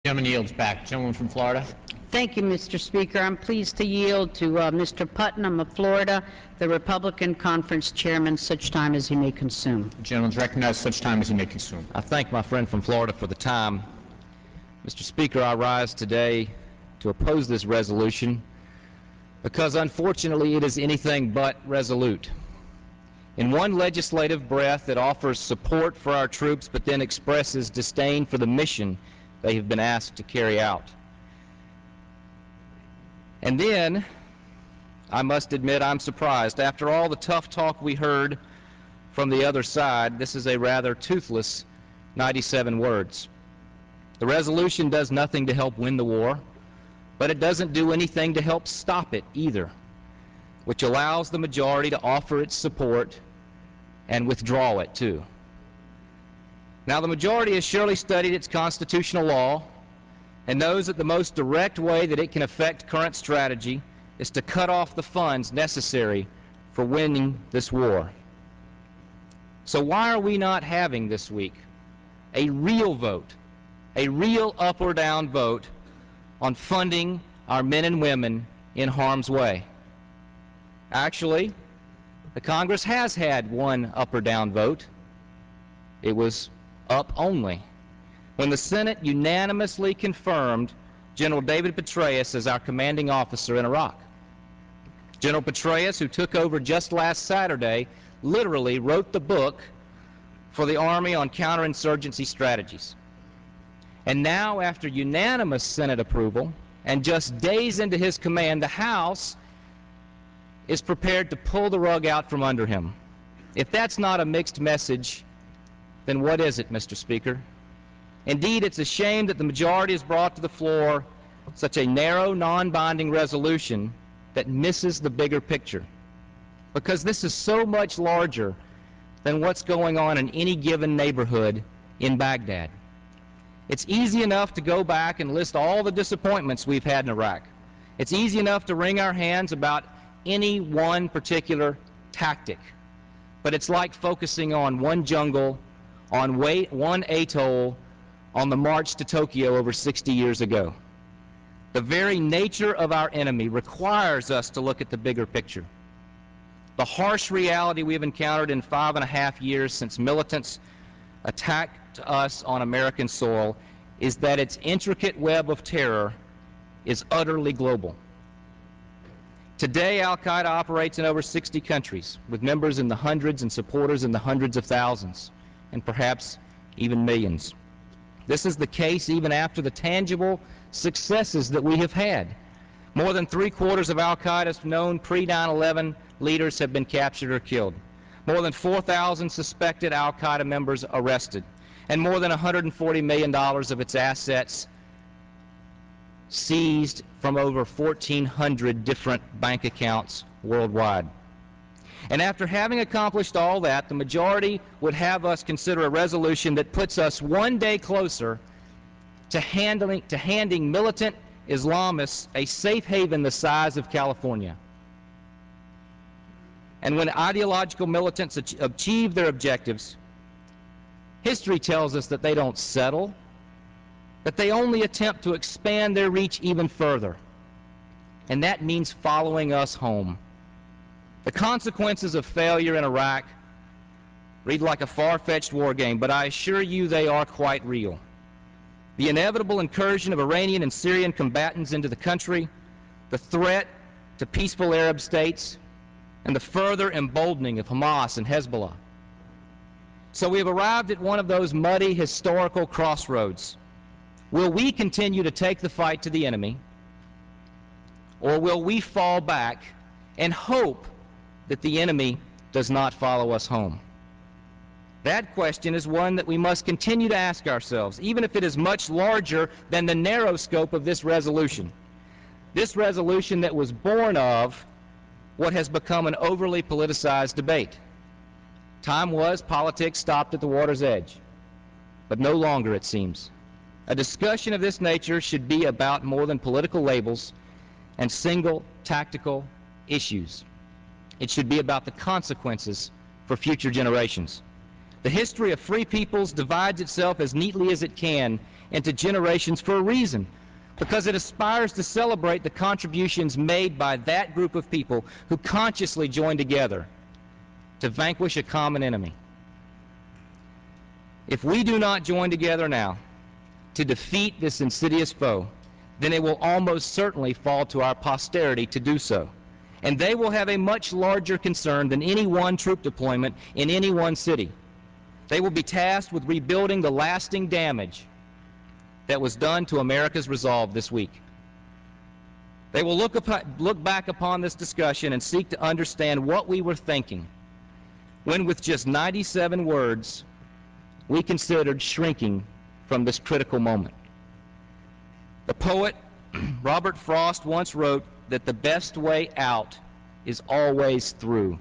Gentleman yields back. Gentleman from Florida. Thank you, Mr. Speaker. I'm pleased to yield to Mr. Putnam of Florida, the Republican Conference Chairman, such time as he may consume. The gentleman is recognized such time as he may consume. I thank my friend from Florida for the time. Mr. Speaker, I rise today to oppose this resolution because, unfortunately, it is anything but resolute. In one legislative breath, it offers support for our troops, but then expresses disdain for the mission they have been asked to carry out. And then, I must admit, I'm surprised. After all the tough talk we heard from the other side, this is a rather toothless 97 words. The resolution does nothing to help win the war, but it doesn't do anything to help stop it either, which allows the majority to offer its support and withdraw it too. Now, the majority has surely studied its constitutional law and knows that the most direct way that it can affect current strategy is to cut off the funds necessary for winning this war. So why are we not having this week a real vote, a real up or down vote on funding our men and women in harm's way? Actually, the Congress has had one up or down vote. It was up only when the Senate unanimously confirmed General David Petraeus as our commanding officer in Iraq. General Petraeus, who took over just last Saturday, literally wrote the book for the Army on counterinsurgency strategies. And now, after unanimous Senate approval and just days into his command, the House is prepared to pull the rug out from under him. If that's not a mixed message, then what is it, Mr. Speaker? Indeed, it's a shame that the majority has brought to the floor such a narrow, non-binding resolution that misses the bigger picture, because this is so much larger than what's going on in any given neighborhood in Baghdad. It's easy enough to go back and list all the disappointments we've had in Iraq. It's easy enough to wring our hands about any one particular tactic, but it's like focusing on one jungle, on one atoll, on the march to Tokyo over 60 years ago. The very nature of our enemy requires us to look at the bigger picture. The harsh reality we've encountered in 5.5 years since militants attacked us on American soil is that its intricate web of terror is utterly global. Today, Al-Qaeda operates in over 60 countries, with members in the hundreds and supporters in the hundreds of thousands, and perhaps even millions. This is the case even after the tangible successes that we have had. More than 3/4 of Al-Qaeda's known pre-9/11 leaders have been captured or killed. More than 4,000 suspected Al-Qaeda members arrested. And more than $140 million of its assets seized from over 1,400 different bank accounts worldwide. And after having accomplished all that, the majority would have us consider a resolution that puts us one day closer to handing militant Islamists a safe haven the size of California. And when ideological militants achieve their objectives, history tells us that they don't settle, that they only attempt to expand their reach even further. And that means following us home. The consequences of failure in Iraq read like a far-fetched war game, but I assure you they are quite real. The inevitable incursion of Iranian and Syrian combatants into the country, the threat to peaceful Arab states, and the further emboldening of Hamas and Hezbollah. So we have arrived at one of those muddy historical crossroads. Will we continue to take the fight to the enemy, or will we fall back and hope that the enemy does not follow us home? That question is one that we must continue to ask ourselves, even if it is much larger than the narrow scope of this resolution. This resolution that was born of what has become an overly politicized debate. Time was politics stopped at the water's edge, but no longer, it seems. A discussion of this nature should be about more than political labels and single tactical issues. It should be about the consequences for future generations. The history of free peoples divides itself as neatly as it can into generations for a reason, because it aspires to celebrate the contributions made by that group of people who consciously joined together to vanquish a common enemy. If we do not join together now to defeat this insidious foe, then it will almost certainly fall to our posterity to do so. And they will have a much larger concern than any one troop deployment in any one city. They will be tasked with rebuilding the lasting damage that was done to America's resolve this week. They will look back upon this discussion and seek to understand what we were thinking when, with just 97 words, we considered shrinking from this critical moment. The poet Robert Frost once wrote that the best way out is always through.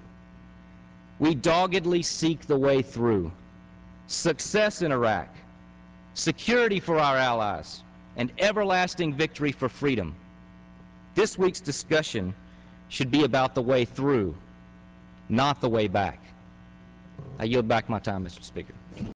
We doggedly seek the way through. Success in Iraq, security for our allies, and everlasting victory for freedom. This week's discussion should be about the way through, not the way back. I yield back my time, Mr. Speaker.